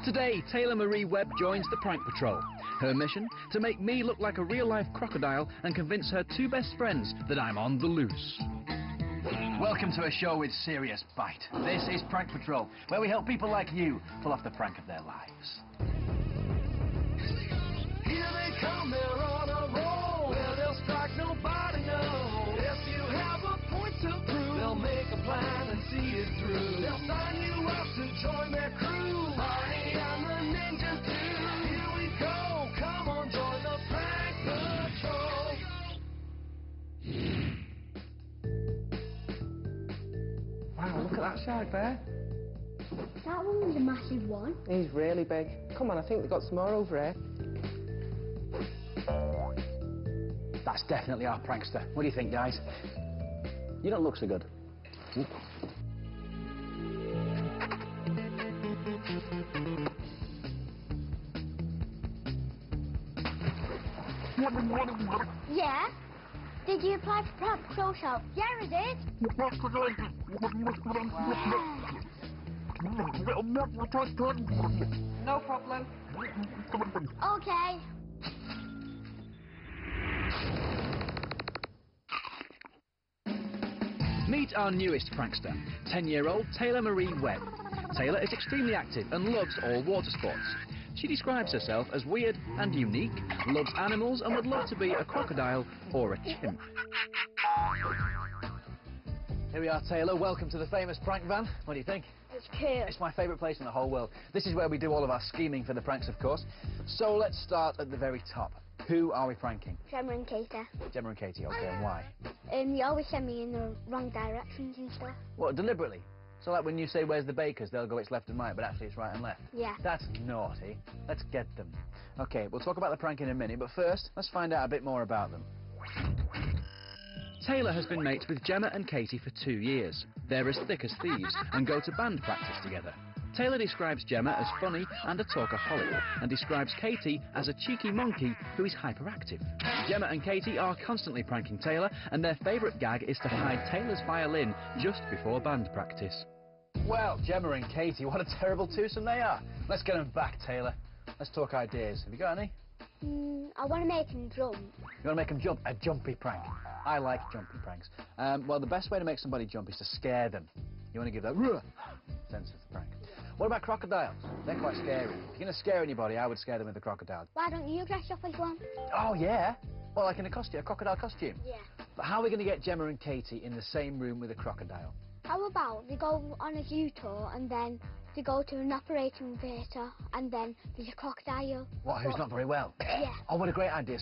Today, Taylor Marie Webb joins the Prank Patrol. Her mission? To make me look like a real-life crocodile and convince her two best friends that I'm on the loose. Welcome to a show with serious bite. This is Prank Patrol, where we help people like you pull off the prank of their lives. Here they come, they're on a roll. Where they'll strike, nobody knows. If you have a point to prove, they'll make a plan and see it through. They'll sign you up to join their crew. Barney and the ninjas too. Here we go, come on, join the Prank Patrol. Wow, look at that shark there. That one was a massive one. He's really big. Come on, I think we've got some more over here. That's definitely our prankster. What do you think, guys? You don't look so good. Yeah? Did you apply for Prank Patrol show? Yeah, I did. No problem. Okay. Meet our newest prankster, 10-year-old Taylor Marie Webb. Taylor is extremely active and loves all water sports. She describes herself as weird and unique, loves animals and would love to be a crocodile or a chimp. Here we are, Taylor. Welcome to the famous prank van. What do you think? It's cool. It's my favourite place in the whole world. This is where we do all of our scheming for the pranks, of course. So let's start at the very top. Who are we pranking? Gemma and Katie. Gemma and Katie, okay, and why? You always send me in the wrong directions and stuff. What, deliberately? So like when you say, where's the bakers, they'll go, it's left and right, but actually it's right and left. Yeah. That's naughty. Let's get them. Okay, we'll talk about the prank in a minute, but first, let's find out a bit more about them. Taylor has been mates with Gemma and Katie for 2 years. They're as thick as thieves and go to band practice together. Taylor describes Gemma as funny and a talkaholic, and describes Katie as a cheeky monkey who is hyperactive. Gemma and Katie are constantly pranking Taylor, and their favourite gag is to hide Taylor's violin just before band practice. Well, Gemma and Katie, what a terrible twosome they are. Let's get them back, Taylor. Let's talk ideas. Have you got any? I want to make him jump. You want to make them jump? A jumpy prank. I like jumpy pranks. Well, the best way to make somebody jump is to scare them. You want to give that sense of the prank. What about crocodiles? They're quite scary. If you're going to scare anybody, I would scare them with a crocodile. Why don't you dress up as one? Oh, yeah? Well, like in a costume, a crocodile costume? Yeah. But how are we going to get Gemma and Katie in the same room with a crocodile? How about they go on a zoo tour and then they go to an operating theatre and then there's a crocodile. What, who's not very well? Yeah. Oh, what a great idea.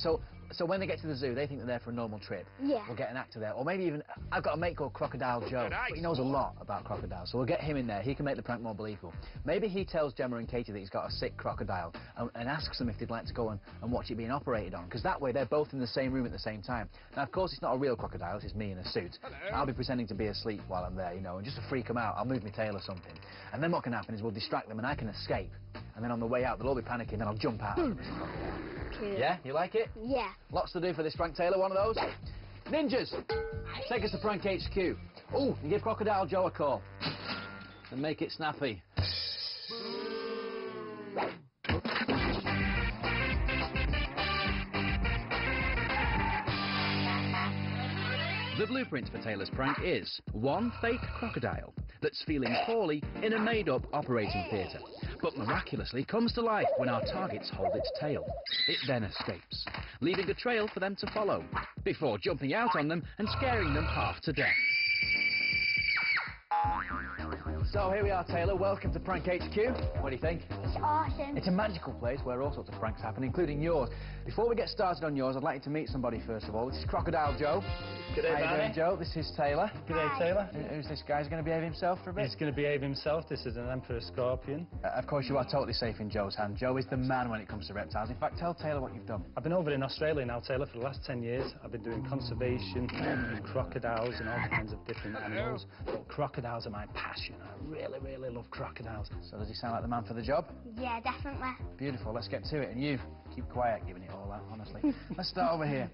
So when they get to the zoo, they think they're there for a normal trip. Yeah. We'll get an actor there. Or maybe even, I've got a mate called Crocodile Joe, but he knows a lot about crocodiles. So we'll get him in there. He can make the prank more believable. Maybe he tells Gemma and Katie that he's got a sick crocodile and asks them if they'd like to go and watch it being operated on. Because that way they're both in the same room at the same time. Now, of course, it's not a real crocodile. It's me in a suit. Hello. I'll be pretending to be asleep while I'm there, you know, and just to freak them out, I'll move my tail or something. And then what can happen is we'll distract them and I can escape. And then on the way out, they'll all be panicking, and I'll jump out. Cool. Yeah? You like it? Yeah. Lots to do for this prank, Taylor. One of those? Ninjas! Take us to Prank HQ. Oh, and give Crocodile Joe a call. And make it snappy. The blueprint for Taylor's prank is one fake crocodile that's feeling poorly in a made-up operating theatre, but miraculously comes to life when our targets hold its tail. It then escapes, leaving a trail for them to follow, before jumping out on them and scaring them half to death. So here we are, Taylor. Welcome to Prank HQ. What do you think? It's awesome. It's a magical place where all sorts of pranks happen, including yours. Before we get started on yours, I'd like you to meet somebody first of all. This is Crocodile Joe. G'day, How you doing, Joe? This is Taylor. G'day, Taylor. Who's this guy? He's going to behave himself for a bit? He's going to behave himself. This is an Emperor Scorpion. Of course, you are totally safe in Joe's hand. Joe is the man when it comes to reptiles. In fact, tell Taylor what you've done. I've been over in Australia now, Taylor, for the last 10 years. I've been doing conservation with crocodiles and all kinds of different animals. But crocodiles are my passion. I really, really love crocodiles. So does he sound like the man for the job? Yeah, definitely. Beautiful, let's get to it. And you, keep quiet giving it all that, honestly. Let's start over here.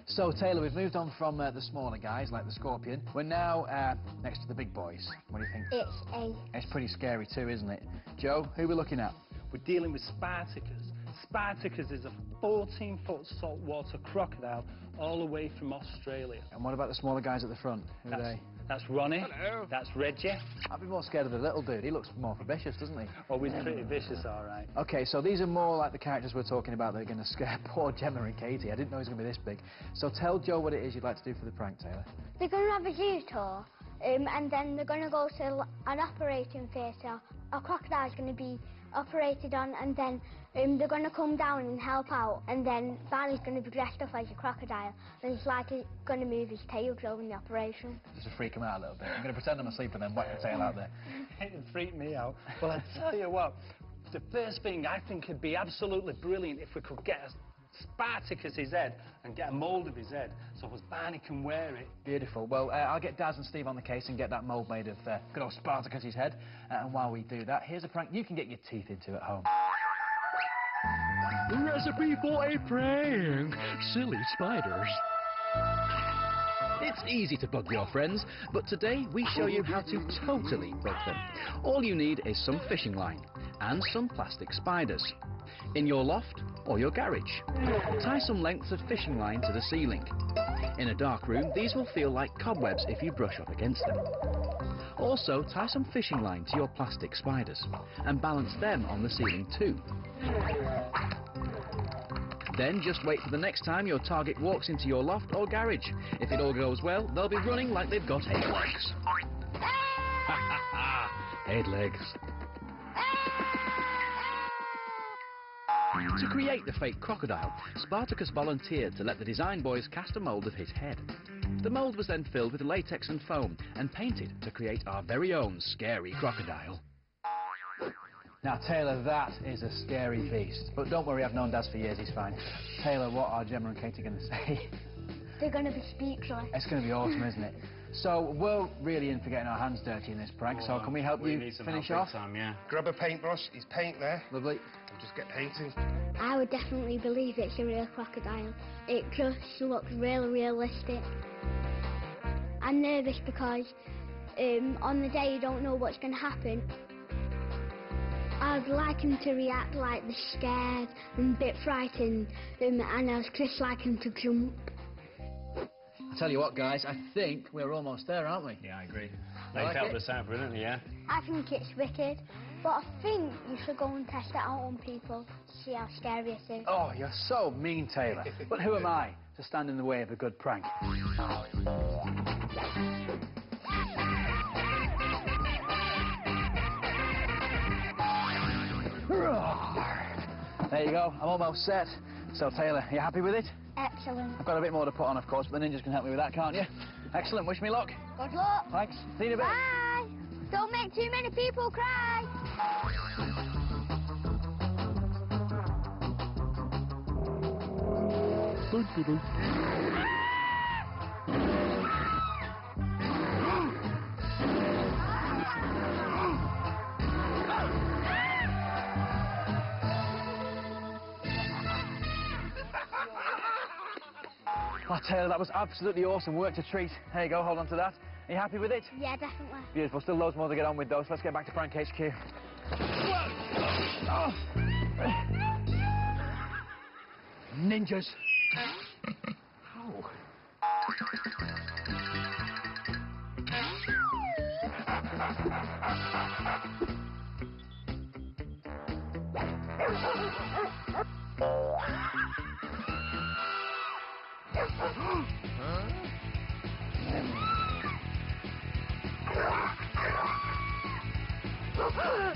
So, Taylor, we've moved on from the smaller guys, like the scorpion. We're now next to the big boys. What do you think? It's pretty scary too, isn't it? Joe, who are we looking at? We're dealing with Spartacus. Spartacus is a 14-foot saltwater crocodile all the way from Australia. And what about the smaller guys at the front? Who are they? That's Ronnie. Hello. That's Reggie. I'd be more scared of the little dude. He looks more vicious, doesn't he? Oh, he's pretty vicious, all right. Okay, so these are more like the characters we're talking about that are going to scare poor Gemma and Katie. I didn't know he was going to be this big. So tell Joe what it is you'd like to do for the prank, Taylor. They're going to have a zoo tour, and then they're going to go to an operating theatre. A crocodile's going to be operated on, and then they're going to come down and help out, and then Barney's going to be dressed up as a crocodile, and he's likely going to move his tail during the operation. Just to freak him out a little bit. I'm going to pretend I'm asleep and then whack the tail out there. It'd freak me out. Well, I tell you what, the first thing I think would be absolutely brilliant if we could get Spartacus's head and get a mould of his head so as Barney can wear it. Beautiful. Well, I'll get Daz and Steve on the case and get that mould made of good old Spartacus's head. And while we do that, here's a prank you can get your teeth into at home. Recipe for a prank. Silly spiders. It's easy to bug your friends, but today we show you how to totally bug them. All you need is some fishing line and some plastic spiders. In your loft or your garage. Tie some lengths of fishing line to the ceiling. In a dark room, these will feel like cobwebs if you brush up against them. Also, tie some fishing line to your plastic spiders and balance them on the ceiling too. Then just wait for the next time your target walks into your loft or garage. If it all goes well, they'll be running like they've got 8 legs. 8 legs. To create the fake crocodile, Spartacus volunteered to let the design boys cast a mould of his head. The mould was then filled with latex and foam and painted to create our very own scary crocodile. Now, Taylor, that is a scary beast. But don't worry, I've known Daz for years, he's fine. Taylor, what are Gemma and Katie going to say? They're going to be speechless. It's going to be awesome, isn't it? So, we're really in for getting our hands dirty in this prank, so can we help you finish off? Yeah. Grab a paintbrush, his paint there. Lovely. We'll just get painting. I would definitely believe it's a real crocodile. It just looks really realistic. I'm nervous because on the day you don't know what's going to happen. I'd like him to react like they're scared and a bit frightened, and I'd just like him to jump. I tell you what, guys, I think we're almost there, aren't we? Yeah, I agree. They They helped us out brilliantly, yeah. I think it's wicked, but I think you should go and test it out on people to see how scary it is. Oh, you're so mean, Taylor. But who am I to stand in the way of a good prank? There you go, I'm almost set. So, Taylor, are you happy with it? Excellent. I've got a bit more to put on, of course, but the ninjas can help me with that, can't you? Excellent, wish me luck. Good luck. Thanks, see you in a bit. Bye. Don't make too many people cry. Oh, Taylor, that was absolutely awesome work to treat. There you go, hold on to that. Are you happy with it? Yeah, definitely. Beautiful, still loads more to get on with, though, so let's get back to Prank HQ. Oh. Ninjas. Oh. Huh?